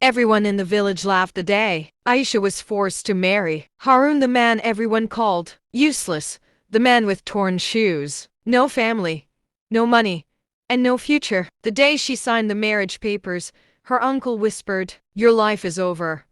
Everyone in the village laughed the day Aisha was forced to marry Harun, the man everyone called useless, the man with torn shoes, no family, no money, and no future. The day she signed the marriage papers, her uncle whispered, "Your life is over."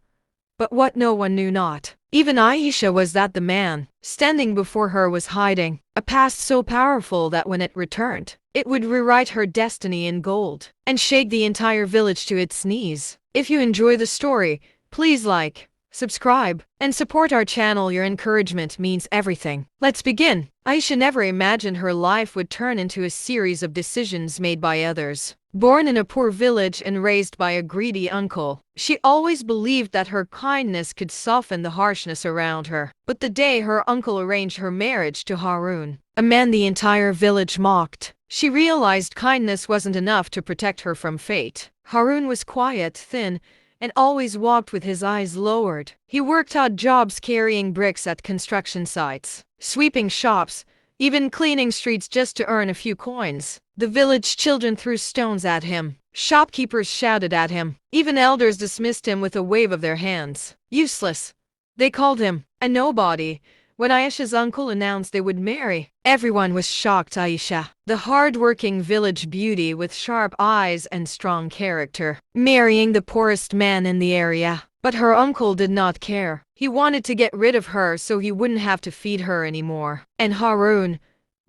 But what no one knew not, even Aisha, was that the man standing before her was hiding a past so powerful that when it returned, it would rewrite her destiny in gold and shake the entire village to its knees. If you enjoy the story, please like, subscribe, and support our channel. Your encouragement means everything. Let's begin. Aisha never imagined her life would turn into a series of decisions made by others. Born in a poor village and raised by a greedy uncle, she always believed that her kindness could soften the harshness around her. But the day her uncle arranged her marriage to Harun, a man the entire village mocked, she realized kindness wasn't enough to protect her from fate. Harun was quiet, thin, and always walked with his eyes lowered. He worked odd jobs, carrying bricks at construction sites, sweeping shops, even cleaning streets just to earn a few coins. The village children threw stones at him. Shopkeepers shouted at him. Even elders dismissed him with a wave of their hands. Useless. They called him a nobody. When Aisha's uncle announced they would marry, everyone was shocked. Aisha, the hard-working village beauty with sharp eyes and strong character, marrying the poorest man in the area. But her uncle did not care. He wanted to get rid of her so he wouldn't have to feed her anymore. And Harun,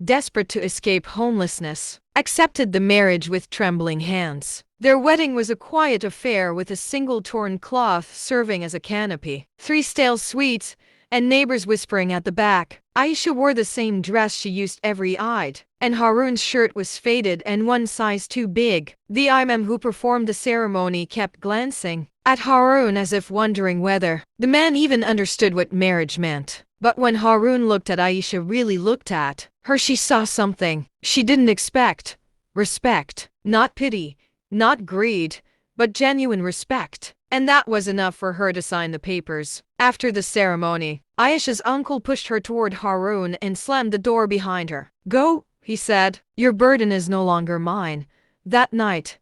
desperate to escape homelessness, accepted the marriage with trembling hands. Their wedding was a quiet affair, with a single torn cloth serving as a canopy, 3 stale sweets, and neighbors whispering at the back. Aisha wore the same dress she used every Eid, and Harun's shirt was faded and one size too big. The imam who performed the ceremony kept glancing at Harun as if wondering whether the man even understood what marriage meant. But when Harun looked at Aisha, really looked at her, she saw something she didn't expect. Respect. Not pity, not greed, but genuine respect. And that was enough for her to sign the papers. After the ceremony, Aisha's uncle pushed her toward Harun and slammed the door behind her. "Go," he said. "Your burden is no longer mine." That night,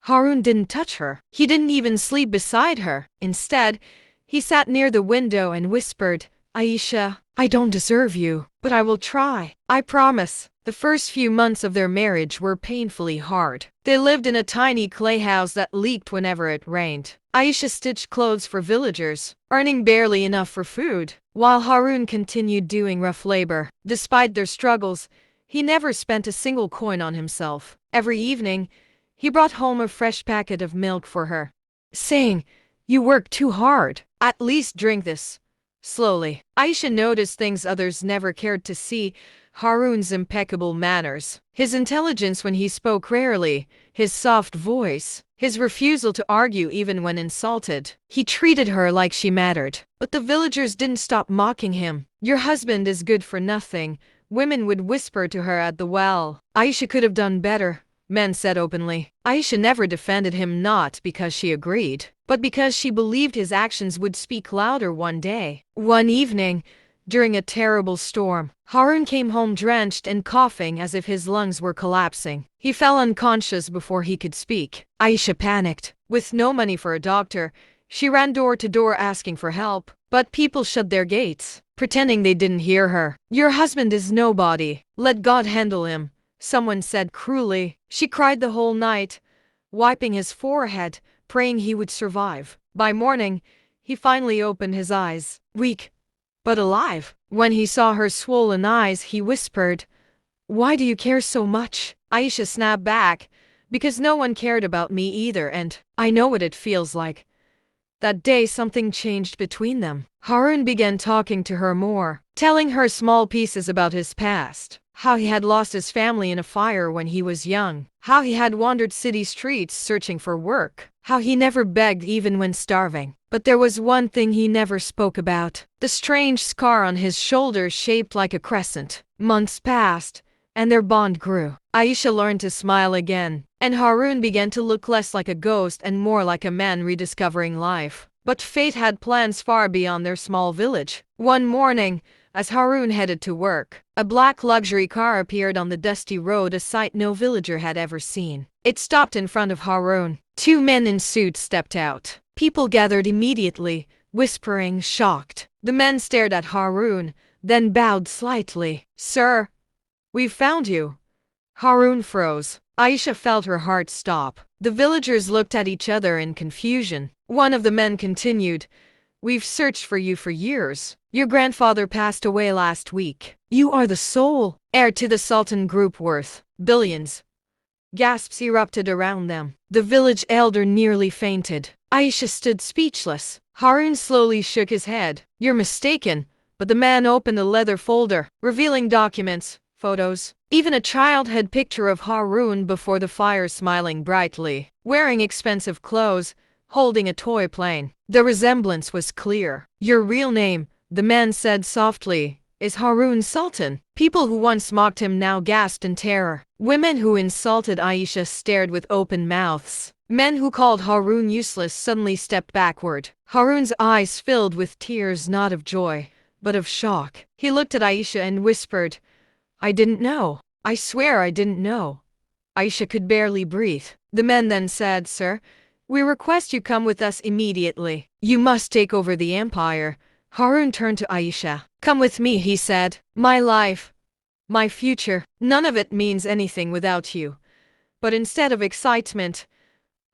Harun didn't touch her. He didn't even sleep beside her. Instead, he sat near the window and whispered, "Aisha, I don't deserve you, but I will try. I promise." The first few months of their marriage were painfully hard. They lived in a tiny clay house that leaked whenever it rained. Aisha stitched clothes for villagers, earning barely enough for food, while Harun continued doing rough labor. Despite their struggles, he never spent a single coin on himself. Every evening, he brought home a fresh packet of milk for her, saying, "You work too hard. At least drink this." Slowly, Aisha noticed things others never cared to see: Harun's impeccable manners, his intelligence when he spoke rarely, his soft voice, his refusal to argue even when insulted. He treated her like she mattered. But the villagers didn't stop mocking him. "Your husband is good for nothing," women would whisper to her at the well. "Aisha could have done better," men said openly. Aisha never defended him, not because she agreed, but because she believed his actions would speak louder one day. One evening, during a terrible storm, Harun came home drenched and coughing as if his lungs were collapsing. He fell unconscious before he could speak. Aisha panicked. With no money for a doctor, she ran door to door asking for help, but people shut their gates, pretending they didn't hear her. "Your husband is nobody. Let God handle him," someone said cruelly. She cried the whole night, wiping his forehead, praying he would survive. By morning, he finally opened his eyes, weak but alive. When he saw her swollen eyes, he whispered, "Why do you care so much?" Aisha snapped back, "Because no one cared about me either, and I know what it feels like." That day something changed between them. Harun began talking to her more, telling her small pieces about his past. How he had lost his family in a fire when he was young. How he had wandered city streets searching for work. How he never begged even when starving. But there was one thing he never spoke about: the strange scar on his shoulder shaped like a crescent. Months passed, and their bond grew. Aisha learned to smile again, and Harun began to look less like a ghost and more like a man rediscovering life. But fate had plans far beyond their small village. One morning, as Harun headed to work, a black luxury car appeared on the dusty road, a sight no villager had ever seen. It stopped in front of Harun. 2 men in suits stepped out. People gathered immediately, whispering, shocked. The men stared at Harun, then bowed slightly. Sir, we've found you. Harun froze. Aisha felt her heart stop. The villagers looked at each other in confusion. One of the men continued, we've searched for you for years. Your grandfather passed away last week. You are the sole heir to the Sultan Group worth billions. Gasps erupted around them. The village elder nearly fainted. Aisha stood speechless. Harun slowly shook his head. You're mistaken. But the man opened a leather folder, revealing documents, photos, even a childhood picture of Harun before the fire, smiling brightly, wearing expensive clothes, holding a toy plane. The resemblance was clear. Your real name, the man said softly, is Harun Sultan. People who once mocked him now gasped in terror. Women who insulted Aisha stared with open mouths. Men who called Harun useless suddenly stepped backward. Harun's eyes filled with tears, not of joy, but of shock. He looked at Aisha and whispered, I didn't know. I swear I didn't know. Aisha could barely breathe. The men then said, Sir, we request you come with us immediately. You must take over the empire. Harun turned to Aisha. Come with me, he said. My life, my future, none of it means anything without you. But instead of excitement,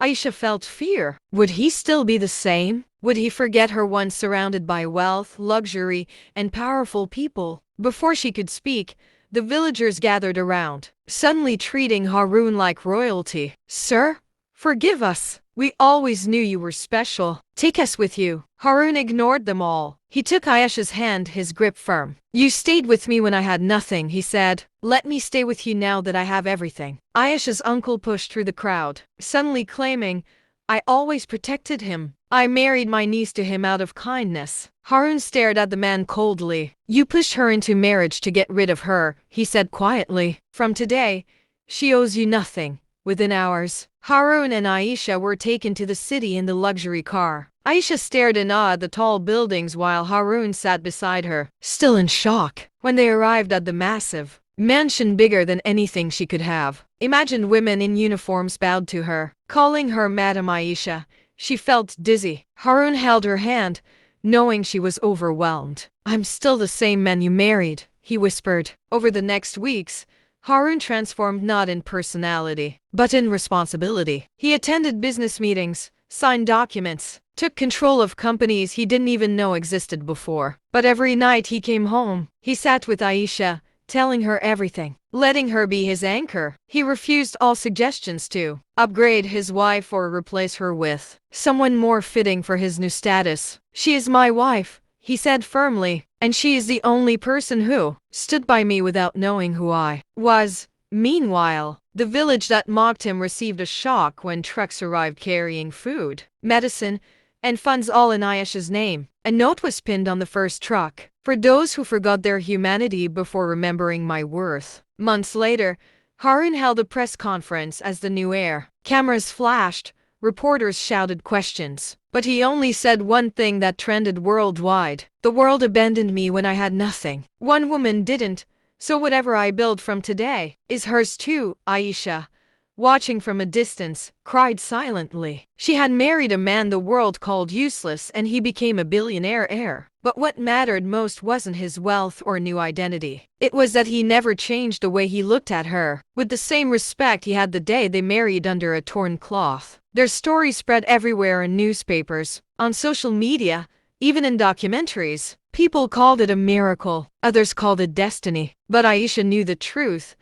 Aisha felt fear. Would he still be the same? Would he forget her once surrounded by wealth, luxury, and powerful people? Before she could speak, the villagers gathered around, suddenly treating Harun like royalty. Sir, forgive us. We always knew you were special. Take us with you. Harun ignored them all. He took Aisha's hand, his grip firm. You stayed with me when I had nothing, he said. Let me stay with you now that I have everything. Aisha's uncle pushed through the crowd, suddenly claiming, I always protected him. I married my niece to him out of kindness. Harun stared at the man coldly. You pushed her into marriage to get rid of her, he said quietly. From today, she owes you nothing. Within hours, Harun and Aisha were taken to the city in the luxury car. Aisha stared in awe at the tall buildings while Harun sat beside her, still in shock. When they arrived at the massive mansion bigger than anything she could have imagined, women in uniforms bowed to her, calling her Madam Aisha. She felt dizzy. Harun held her hand, knowing she was overwhelmed. I'm still the same man you married, he whispered. Over the next weeks, Harun transformed not in personality, but in responsibility. He attended business meetings, signed documents, took control of companies he didn't even know existed before. But every night he came home, he sat with Aisha, telling her everything, letting her be his anchor. He refused all suggestions to upgrade his wife or replace her with someone more fitting for his new status. She is my wife, he said firmly, and she is the only person who stood by me without knowing who I was. Meanwhile, the village that mocked him received a shock when trucks arrived carrying food, medicine, and funds, all in Aisha's name. A note was pinned on the first truck. For those who forgot their humanity before remembering my worth. Months later, Harun held a press conference as the new heir. Cameras flashed, reporters shouted questions. But he only said one thing that trended worldwide. The world abandoned me when I had nothing. One woman didn't, so whatever I build from today is hers too. Aisha, watching from a distance, cried silently. She had married a man the world called useless, and he became a billionaire heir. But what mattered most wasn't his wealth or new identity. It was that he never changed the way he looked at her, with the same respect he had the day they married under a torn cloth. Their story spread everywhere in newspapers, on social media, even in documentaries. People called it a miracle, others called it destiny. But Aisha knew the truth.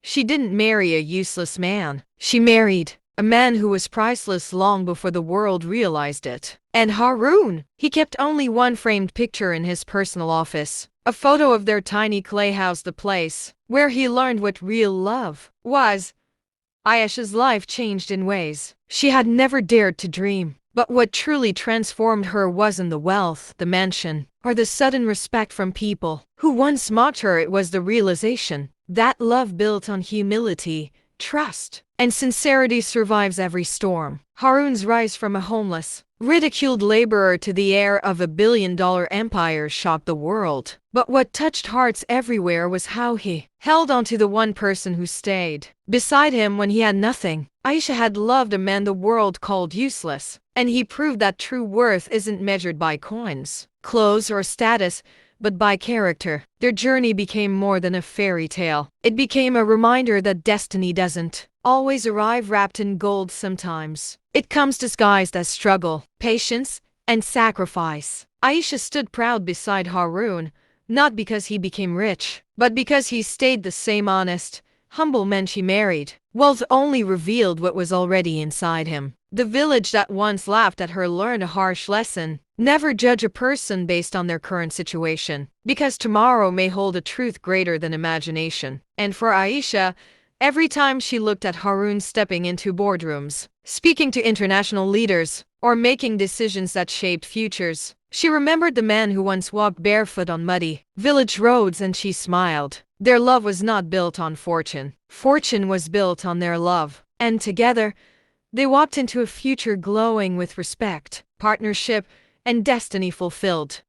She didn't marry a useless man. She married a man who was priceless long before the world realized it. And Harun, he kept only one framed picture in his personal office, a photo of their tiny clay house, the place where he learned what real love was. Aisha's life changed in ways she had never dared to dream. But what truly transformed her wasn't the wealth, the mansion, or the sudden respect from people who once mocked her. It was the realization that love built on humility, trust, And sincerity survives every storm. Harun's rise from a homeless, ridiculed laborer to the heir of a billion-dollar empire shocked the world. But what touched hearts everywhere was how he held on to the one person who stayed beside him when he had nothing. Aisha had loved a man the world called useless, and he proved that true worth isn't measured by coins, clothes, or status, but by character. Their journey became more than a fairy tale. It became a reminder that destiny doesn't always arrive wrapped in gold. Sometimes it comes disguised as struggle, patience, and sacrifice. Aisha stood proud beside Harun, not because he became rich, but because he stayed the same honest, humble man she married. Wealth only revealed what was already inside him. The village that once laughed at her learned a harsh lesson. Never judge a person based on their current situation, because tomorrow may hold a truth greater than imagination. And for Aisha, every time she looked at Harun stepping into boardrooms, speaking to international leaders, or making decisions that shaped futures, she remembered the man who once walked barefoot on muddy village roads, and she smiled. Their love was not built on fortune. Fortune was built on their love. And together, they walked into a future glowing with respect, partnership, and destiny fulfilled.